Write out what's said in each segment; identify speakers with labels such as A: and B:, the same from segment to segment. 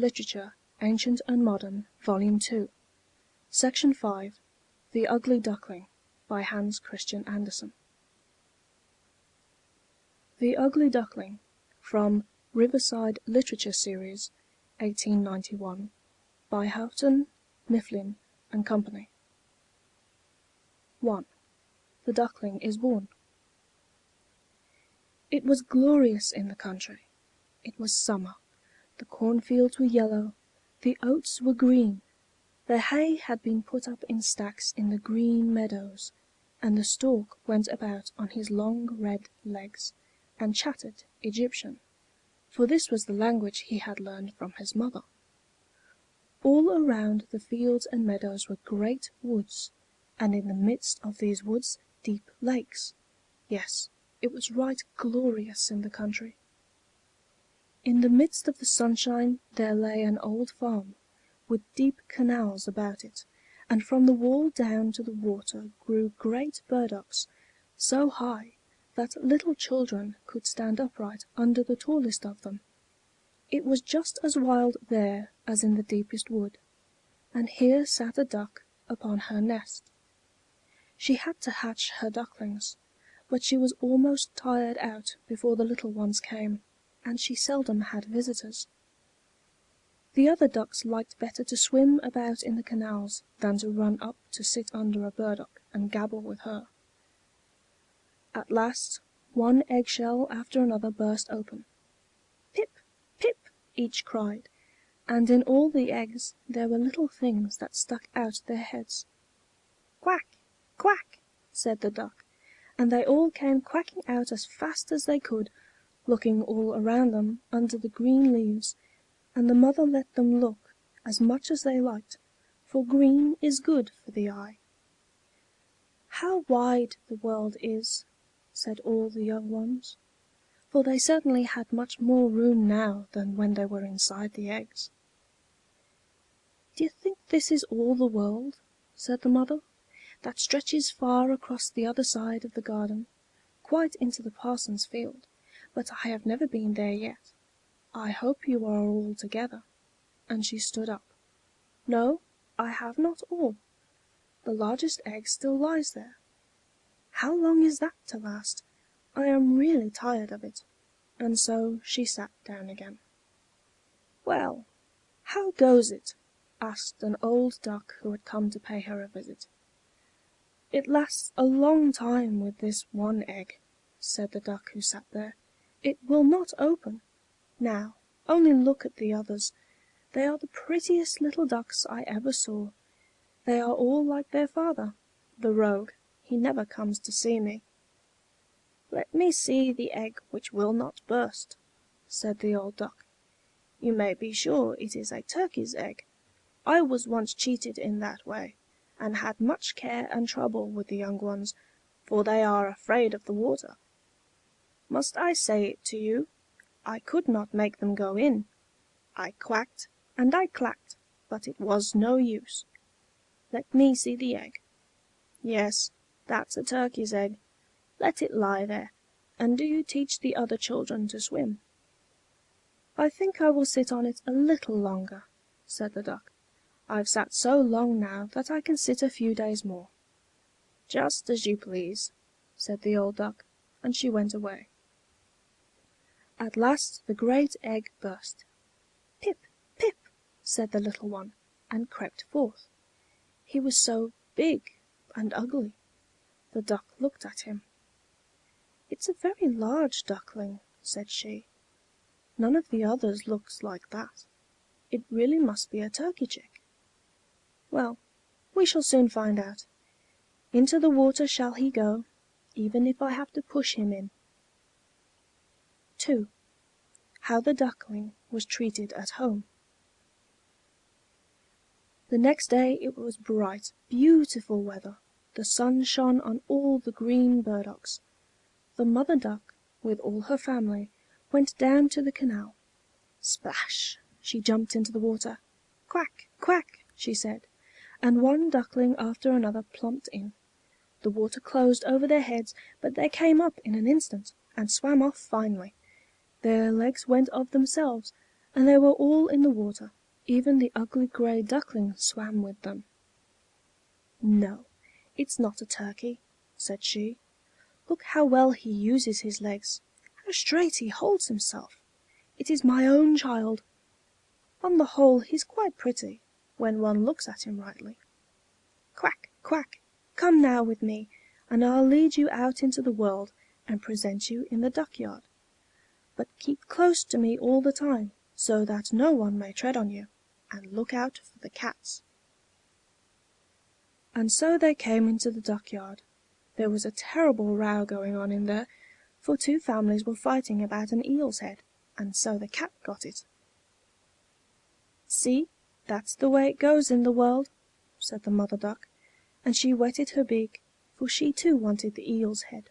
A: Literature, Ancient and Modern, Volume 2, Section 5, The Ugly Duckling, by Hans Christian Andersen. The Ugly Duckling, from Riverside Literature Series, 1891, by Houghton, Mifflin and Company. 1. The Duckling is born. It was glorious in the country. It was summer. The cornfields were yellow, the oats were green, the hay had been put up in stacks in the green meadows, and the stork went about on his long red legs, and chattered Egyptian, for this was the language he had learned from his mother. All around the fields and meadows were great woods, and in the midst of these woods deep lakes. Yes, it was right glorious in the country. In the midst of the sunshine there lay an old farm, with deep canals about it, and from the wall down to the water grew great burdocks, so high that little children could stand upright under the tallest of them. It was just as wild there as in the deepest wood, and here sat a duck upon her nest. She had to hatch her ducklings, but she was almost tired out before the little ones came, and she seldom had visitors. The other ducks liked better to swim about in the canals than to run up to sit under a burdock and gabble with her. At last one egg-shell after another burst open. "Pip, pip!" each cried, and in all the eggs there were little things that stuck out their heads. "Quack, quack!" said the duck, and they all came quacking out as fast as they could, looking all around them under the green leaves, and the mother let them look as much as they liked, for green is good for the eye. "How wide the world is!" said all the young ones, for they certainly had much more room now than when they were inside the eggs. "D'ye think this is all the world," said the mother, "that stretches far across the other side of the garden, quite into the parson's field? But I have never been there yet. I hope you are all together." And she stood up. "No, I have not all. The largest egg still lies there. How long is that to last? I am really tired of it." And so she sat down again. "Well, how goes it?" asked an old duck who had come to pay her a visit. "It lasts a long time with this one egg," said the duck who sat there. "It will not open. Now, only look at the others. They are the prettiest little ducks I ever saw. They are all like their father. The rogue, he never comes to see me." "Let me see the egg which will not burst," said the old duck. "You may be sure it is a turkey's egg. I was once cheated in that way, and had much care and trouble with the young ones, for they are afraid of the water. Must I say it to you? I could not make them go in. I quacked and I clacked, but it was no use. Let me see the egg. Yes, that's a turkey's egg. Let it lie there, and do you teach the other children to swim." "I think I will sit on it a little longer," said the duck. "I've sat so long now that I can sit a few days more." "Just as you please," said the old duck, and she went away. At last the great egg burst. "Pip, pip!" said the little one, and crept forth. He was so big and ugly. The duck looked at him. "It's a very large duckling," said she. "None of the others looks like that. It really must be a turkey chick. Well, we shall soon find out. Into the water shall he go, even if I have to push him in." 2. How the Duckling was treated at home. The next day it was bright, beautiful weather. The sun shone on all the green burdocks. The mother duck, with all her family, went down to the canal. Splash! She jumped into the water. "Quack, quack!" she said, and one duckling after another plumped in. The water closed over their heads, but they came up in an instant, and swam off finely. Their legs went of themselves, and they were all in the water. Even the ugly grey duckling swam with them. "No, it's not a turkey," said she. "Look how well he uses his legs, how straight he holds himself. It is my own child. On the whole he's quite pretty, when one looks at him rightly. Quack, quack! Come now with me, and I'll lead you out into the world, and present you in the duck-yard. But keep close to me all the time, so that no one may tread on you, and look out for the cats." And so they came into the duck-yard. There was a terrible row going on in there, for two families were fighting about an eel's head, and so the cat got it. "See, that's the way it goes in the world," said the mother duck, and she wetted her beak, for she too wanted the eel's head.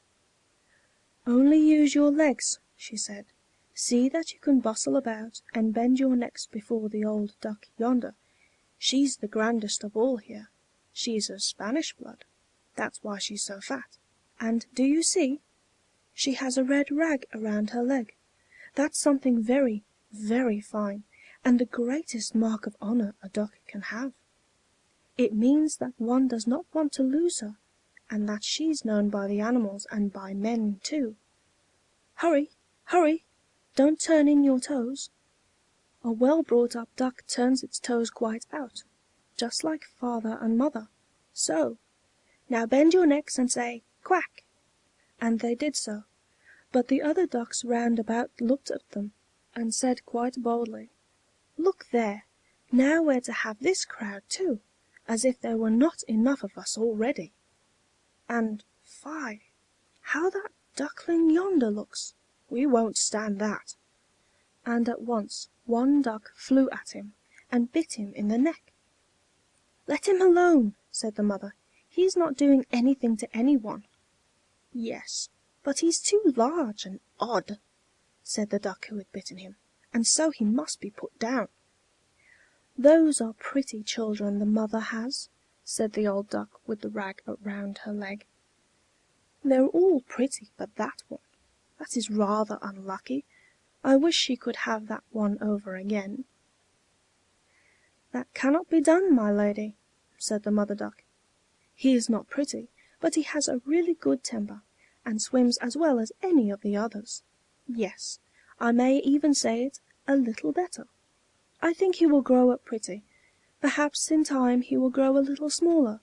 A: "Only use your legs," she said. "See that you can bustle about, and bend your necks before the old duck yonder. She's the grandest of all here. She's of Spanish blood. That's why she's so fat. And do you see? She has a red rag around her leg. That's something very, very fine, and the greatest mark of honor a duck can have. It means that one does not want to lose her, and that she's known by the animals and by men too. Hurry, hurry! Don't turn in your toes. A well-brought-up duck turns its toes quite out, just like father and mother. So! Now bend your necks and say 'Quack!'" And they did so. But the other ducks round about looked at them, and said quite boldly, "Look there! Now we're to have this crowd too, as if there were not enough of us already. And, fie! How that duckling yonder looks! We won't stand that." And at once one duck flew at him, and bit him in the neck. "Let him alone," said the mother. "He's not doing anything to any one." "Yes, but he's too large and odd," said the duck who had bitten him, "and so he must be put down." "Those are pretty children the mother has," said the old duck with the rag round her leg. "They're all pretty but that one. That is rather unlucky. I wish she could have that one over again." "That cannot be done, my lady," said the mother duck. "He is not pretty, but he has a really good temper, and swims as well as any of the others. Yes, I may even say it, a little better. I think he will grow up pretty. Perhaps in time he will grow a little smaller.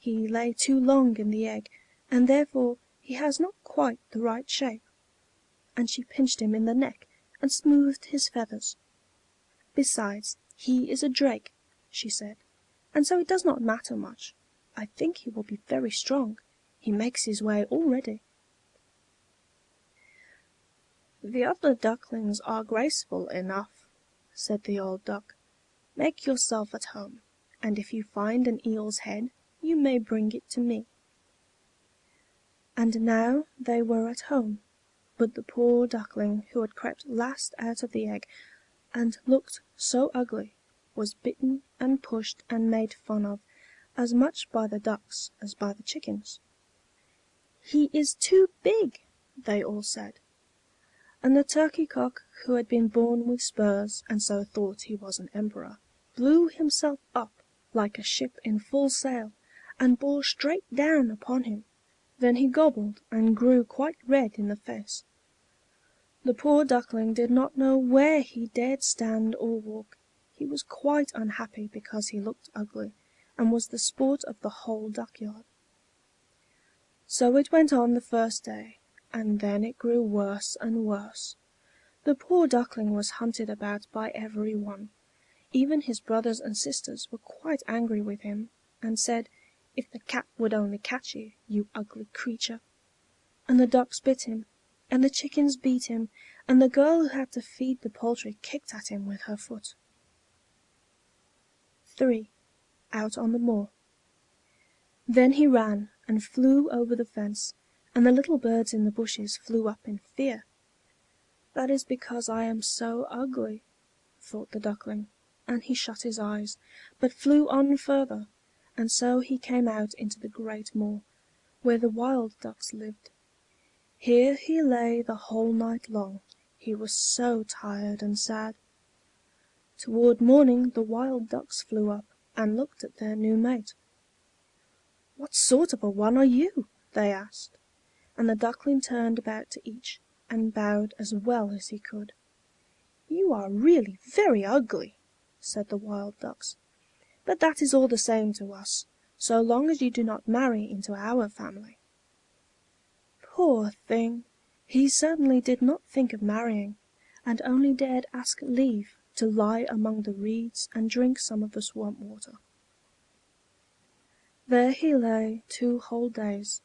A: He lay too long in the egg, and therefore he has not quite the right shape." And she pinched him in the neck, and smoothed his feathers. "Besides, he is a drake," she said, "and so it does not matter much. I think he will be very strong. He makes his way already." "The other ducklings are graceful enough," said the old duck. "Make yourself at home, and if you find an eel's head, you may bring it to me." And now they were at home, but the poor duckling who had crept last out of the egg, and looked so ugly, was bitten and pushed and made fun of, as much by the ducks as by the chickens. "He is too big," they all said. And the turkey-cock, who had been born with spurs, and so thought he was an emperor, blew himself up like a ship in full sail, and bore straight down upon him. Then he gobbled and grew quite red in the face. The poor duckling did not know where he dared stand or walk. He was quite unhappy because he looked ugly, and was the sport of the whole duck-yard. So it went on the first day, and then it grew worse and worse. The poor duckling was hunted about by every one. Even his brothers and sisters were quite angry with him, and said, "If the cat would only catch you, you ugly creature!" And the ducks bit him, and the chickens beat him, and the girl who had to feed the poultry kicked at him with her foot. 3. Out on the moor. Then he ran and flew over the fence, and the little birds in the bushes flew up in fear. "That is because I am so ugly," thought the duckling, and he shut his eyes, but flew on further, and so he came out into the great moor, where the wild ducks lived. Here he lay the whole night long, he was so tired and sad. Toward morning the wild ducks flew up and looked at their new mate. "What sort of a one are you?" they asked, and the duckling turned about to each, and bowed as well as he could. "You are really very ugly," said the wild ducks, "but that is all the same to us, so long as you do not marry into our family." Poor thing! He certainly did not think of marrying, and only dared ask leave to lie among the reeds and drink some of the swamp water. There he lay 2 whole days,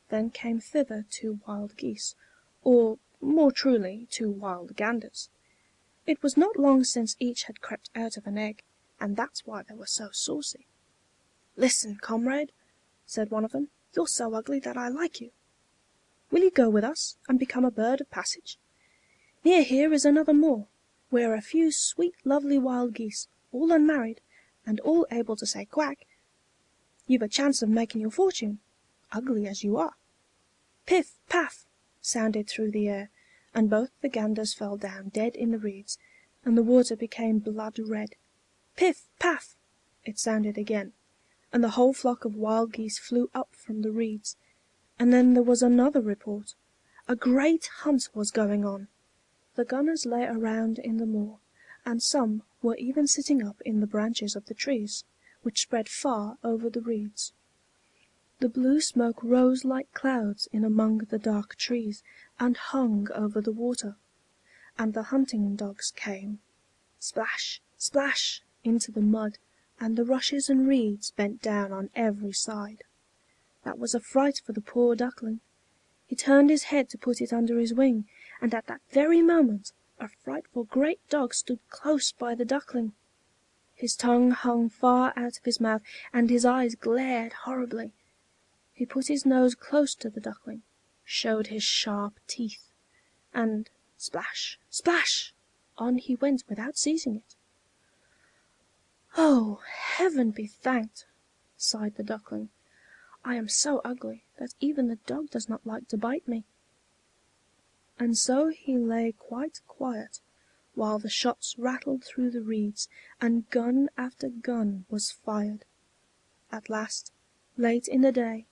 A: then came thither 2 wild geese, or, more truly, 2 wild ganders. It was not long since each had crept out of an egg, and that's why they were so saucy. "Listen, comrade," said one of them, "you're so ugly that I like you. Will you go with us, and become a bird of passage? Near here is another moor, where a few sweet lovely wild geese, all unmarried, and all able to say quack. You've a chance of making your fortune, ugly as you are." Piff, paff, sounded through the air, and both the ganders fell down dead in the reeds, and the water became blood red. Piff, paff, it sounded again, and the whole flock of wild geese flew up from the reeds. And then there was another report. A great hunt was going on. The gunners lay around in the moor, and some were even sitting up in the branches of the trees, which spread far over the reeds. The blue smoke rose like clouds in among the dark trees, and hung over the water. And the hunting dogs came, splash, splash, into the mud, and the rushes and reeds bent down on every side. That was a fright for the poor duckling. He turned his head to put it under his wing, and at that very moment a frightful great dog stood close by the duckling. His tongue hung far out of his mouth, and his eyes glared horribly. He put his nose close to the duckling, showed his sharp teeth, and splash, splash, on he went without seizing it. "Oh, heaven be thanked!" sighed the duckling. "I am so ugly that even the dog does not like to bite me." And so he lay quite quiet, while the shots rattled through the reeds, and gun after gun was fired. At last, late in the day,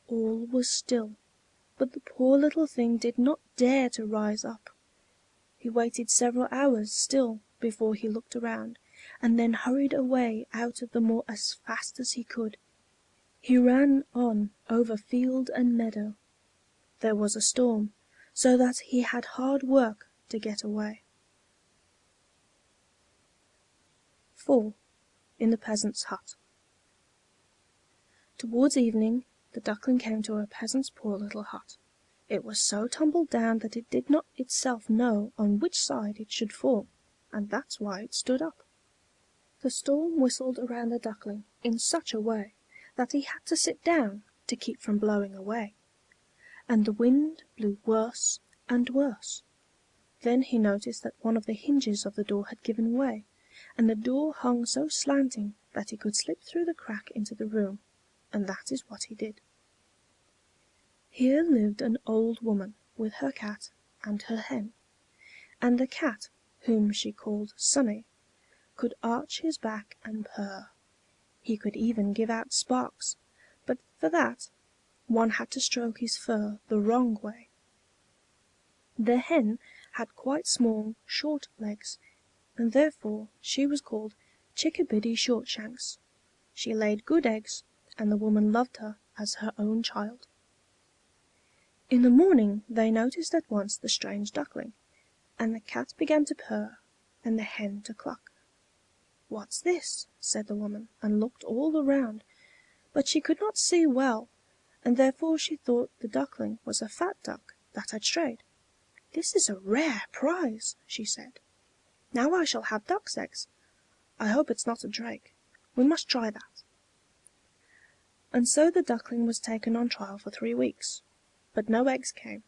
A: all was still, but the poor little thing did not dare to rise up. He waited several hours still before he looked around, and then hurried away out of the moor as fast as he could. He ran on over field and meadow. There was a storm, so that he had hard work to get away. 4. In the peasant's hut. Towards evening the duckling came to a peasant's poor little hut. It was so tumbled down that it did not itself know on which side it should fall, and that's why it stood up. The storm whistled around the duckling in such a way that he had to sit down to keep from blowing away. And the wind blew worse and worse. Then he noticed that one of the hinges of the door had given way, and the door hung so slanting that he could slip through the crack into the room, and that is what he did. Here lived an old woman with her cat and her hen, and the cat, whom she called Sunny, could arch his back and purr. He could even give out sparks, but for that one had to stroke his fur the wrong way. The hen had quite small, short legs, and therefore she was called Chickabiddy Shortshanks. She laid good eggs, and the woman loved her as her own child. In the morning they noticed at once the strange duckling, and the cat began to purr, and the hen to cluck. "What's this?" said the woman, and looked all around, but she could not see well, and therefore she thought the duckling was a fat duck that had strayed. "This is a rare prize," she said. "Now I shall have duck's eggs. I hope it's not a drake. We must try that." And so the duckling was taken on trial for 3 weeks, but no eggs came,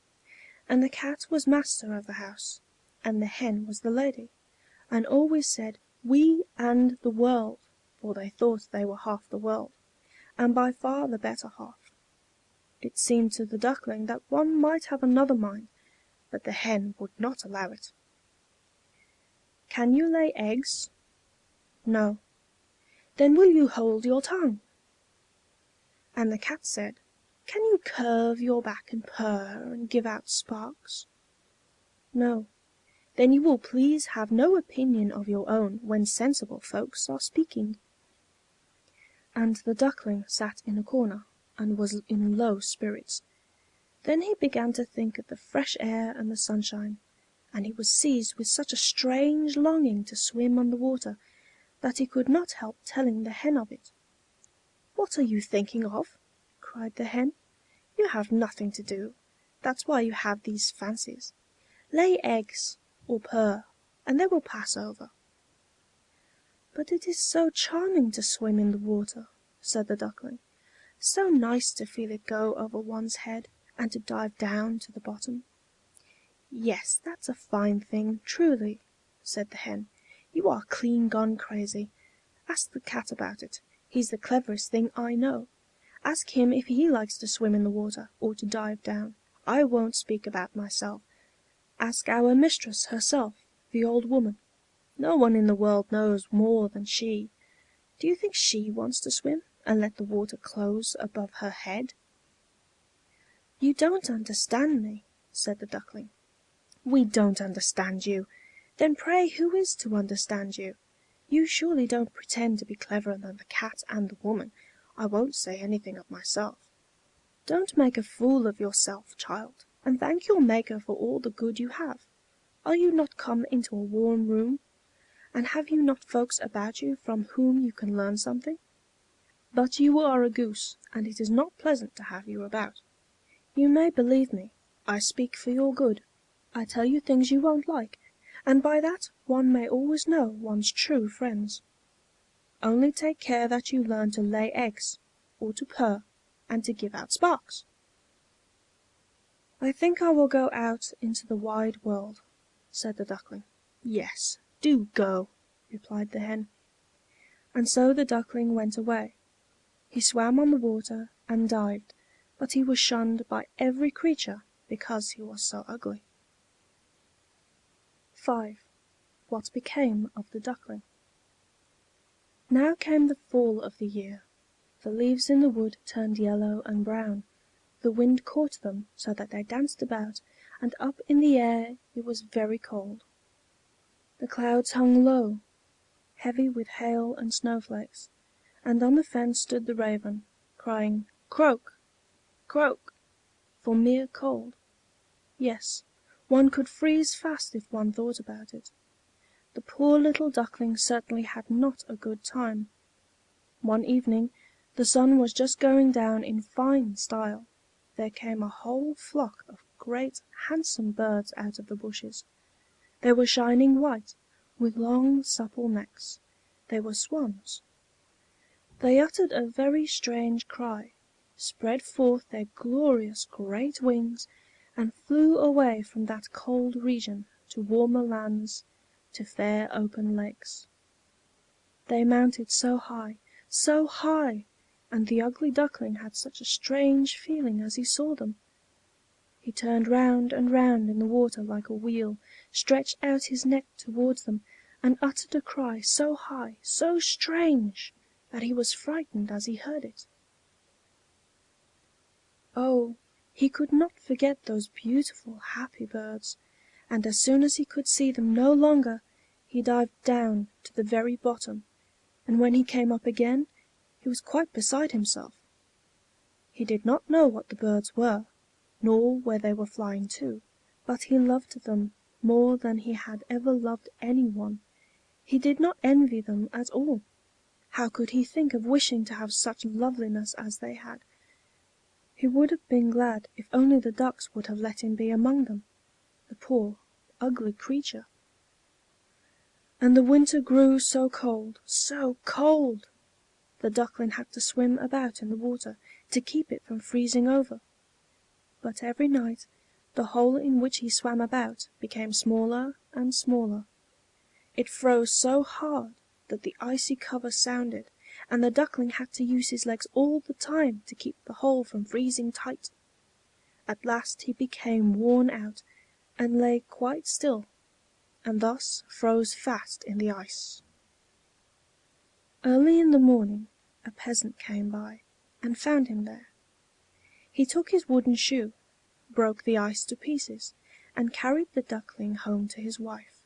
A: and the cat was master of the house, and the hen was the lady, and always said "we and the world," for they thought they were half the world, and by far the better half. It seemed to the duckling that one might have another mind, but the hen would not allow it. "Can you lay eggs?" No. Then will you hold your tongue? And the cat said, Can you curve your back and purr and give out sparks? No. Then you will please have no opinion of your own when sensible folks are speaking. And the Duckling sat in a corner, and was in low spirits. Then he began to think of the fresh air and the sunshine, and he was seized with such a strange longing to swim on the water, that he could not help telling the hen of it. "What are you thinking of?" cried the hen. "You have nothing to do, that's why you have these fancies. Lay eggs, or purr, and they will pass over." "But it is so charming to swim in the water," said the Duckling. "So nice to feel it go over one's head, and to dive down to the bottom." "Yes, that's a fine thing, truly," said the hen. "You are clean gone crazy. Ask the cat about it. He's the cleverest thing I know. Ask him if he likes to swim in the water, or to dive down. I won't speak about myself. Ask our mistress herself, the old woman. No one in the world knows more than she. Do you think she wants to swim, and let the water close above her head?" "You don't understand me," said the Duckling. "We don't understand you! Then pray who is to understand you? You surely don't pretend to be cleverer than the cat and the woman. I won't say anything of myself. Don't make a fool of yourself, child, and thank your Maker for all the good you have. Are you not come into a warm room? And have you not folks about you from whom you can learn something? But you are a goose, and it is not pleasant to have you about. You may believe me, I speak for your good. I tell you things you won't like, and by that one may always know one's true friends. Only take care that you learn to lay eggs, or to purr, and to give out sparks." "I think I will go out into the wide world," said the Duckling. "Yes, do go," replied the hen. And so the Duckling went away. He swam on the water and dived, but he was shunned by every creature because he was so ugly. 5. What became of the Duckling? Now came the fall of the year. The leaves in the wood turned yellow and brown. The wind caught them so that they danced about, and up in the air it was very cold. The clouds hung low, heavy with hail and snowflakes, and on the fence stood the raven, crying "Croak! Croak!" for mere cold. Yes, one could freeze fast if one thought about it. The poor little Duckling certainly had not a good time. One evening, the sun was just going down in fine style. There came a whole flock of great handsome birds out of the bushes. They were shining white, with long supple necks. They were swans. They uttered a very strange cry, spread forth their glorious great wings, and flew away from that cold region to warmer lands, to fair open lakes. They mounted so high, and the ugly Duckling had such a strange feeling as he saw them. He turned round and round in the water like a wheel, stretched out his neck towards them, and uttered a cry so high, so strange, that he was frightened as he heard it. Oh, he could not forget those beautiful, happy birds, and as soon as he could see them no longer, he dived down to the very bottom, and when he came up again, he was quite beside himself. He did not know what the birds were, nor where they were flying to, but he loved them more than he had ever loved any one. He did not envy them at all. How could he think of wishing to have such loveliness as they had? He would have been glad if only the ducks would have let him be among them, the poor, ugly creature. And the winter grew so cold, so cold! The Duckling had to swim about in the water to keep it from freezing over. But every night the hole in which he swam about became smaller and smaller. It froze so hard that the icy cover sounded, and the Duckling had to use his legs all the time to keep the hole from freezing tight. At last he became worn out, and lay quite still, and thus froze fast in the ice. Early in the morning a peasant came by, and found him there. He took his wooden shoe, broke the ice to pieces, and carried the Duckling home to his wife.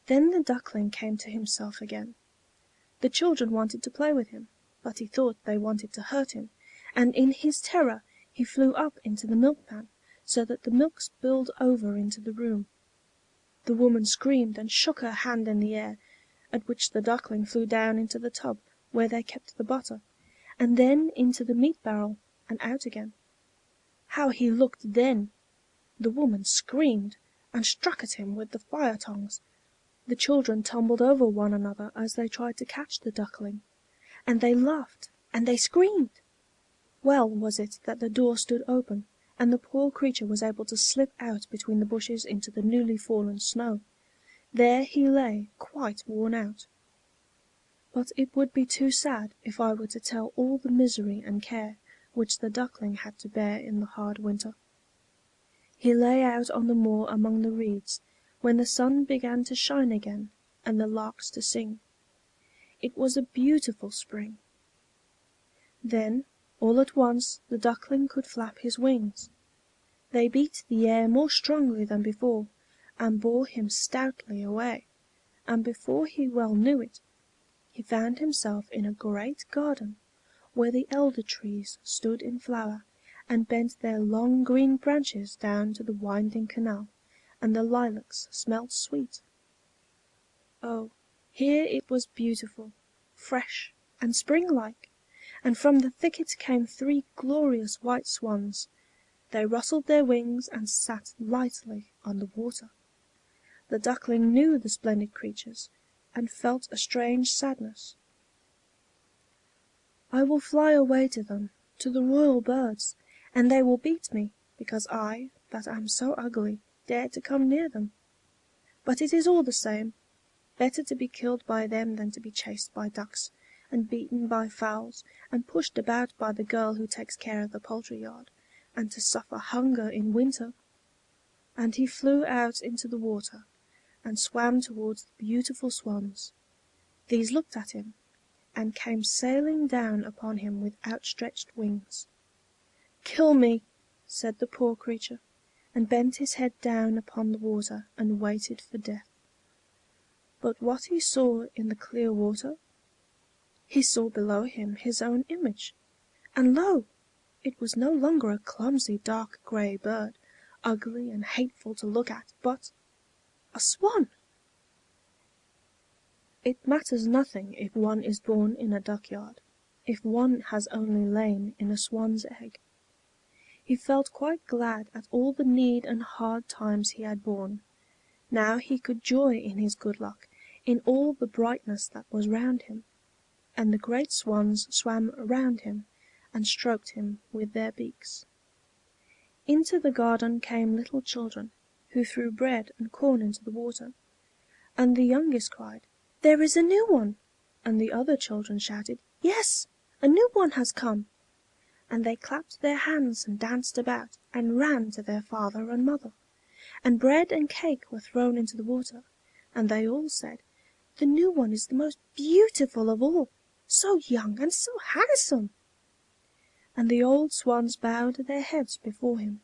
A: Then the Duckling came to himself again. The children wanted to play with him, but he thought they wanted to hurt him, and in his terror he flew up into the milk pan, so that the milk spilled over into the room. The woman screamed and shook her hand in the air, at which the Duckling flew down into the tub where they kept the butter, and then into the meat barrel, and out again. How he looked then! The woman screamed, and struck at him with the fire tongs. The children tumbled over one another as they tried to catch the Duckling, and they laughed and they screamed. Well was it that the door stood open, and the poor creature was able to slip out between the bushes into the newly fallen snow. There he lay quite worn out. But it would be too sad if I were to tell all the misery and care which the Duckling had to bear in the hard winter. He lay out on the moor among the reeds, when the sun began to shine again, and the larks to sing. It was a beautiful spring. Then, all at once, the Duckling could flap his wings. They beat the air more strongly than before, and bore him stoutly away, and before he well knew it, he found himself in a great garden, where the elder trees stood in flower, and bent their long green branches down to the winding canal, and the lilacs smelt sweet. Oh, here it was beautiful, fresh, and spring-like, and from the thicket came 3 glorious white swans. They rustled their wings and sat lightly on the water. The Duckling knew the splendid creatures, and felt a strange sadness. I will fly away to them, to the royal birds, and they will beat me, because I, that am so ugly, dare to come near them. But it is all the same. Better to be killed by them than to be chased by ducks, and beaten by fowls, and pushed about by the girl who takes care of the poultry yard, and to suffer hunger in winter." And he flew out into the water, and swam towards the beautiful swans. These looked at him, and came sailing down upon him with outstretched wings. "Kill me," said the poor creature, and bent his head down upon the water and waited for death. But what he saw in the clear water? He saw below him his own image, and lo! it was no longer a clumsy dark grey bird, ugly and hateful to look at, but a swan! It matters nothing if one is born in a duck-yard, if one has only lain in a swan's egg. He felt quite glad at all the need and hard times he had borne. Now he could joy in his good luck, in all the brightness that was round him, and the great swans swam round him, and stroked him with their beaks. Into the garden came little children, who threw bread and corn into the water, and the youngest cried, "There is a new one!" and the other children shouted, "Yes, a new one has come!" And they clapped their hands and danced about, and ran to their father and mother, and bread and cake were thrown into the water, and they all said, "The new one is the most beautiful of all, so young and so handsome!" And the old swans bowed their heads before him.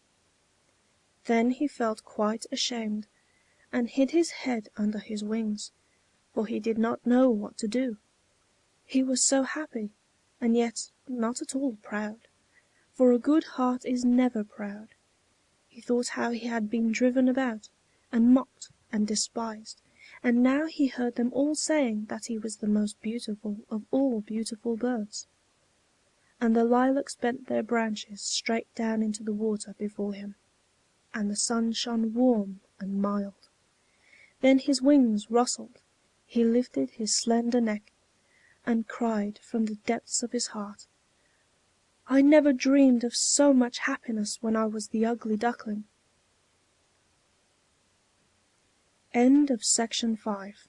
A: Then he felt quite ashamed, and hid his head under his wings, for he did not know what to do. He was so happy, and yet not at all proud, for a good heart is never proud. He thought how he had been driven about, and mocked and despised, and now he heard them all saying that he was the most beautiful of all beautiful birds. And the lilacs bent their branches straight down into the water before him, and the sun shone warm and mild. Then his wings rustled, he lifted his slender neck, and cried from the depths of his heart, "I never dreamed of so much happiness when I was the ugly duckling." Section 5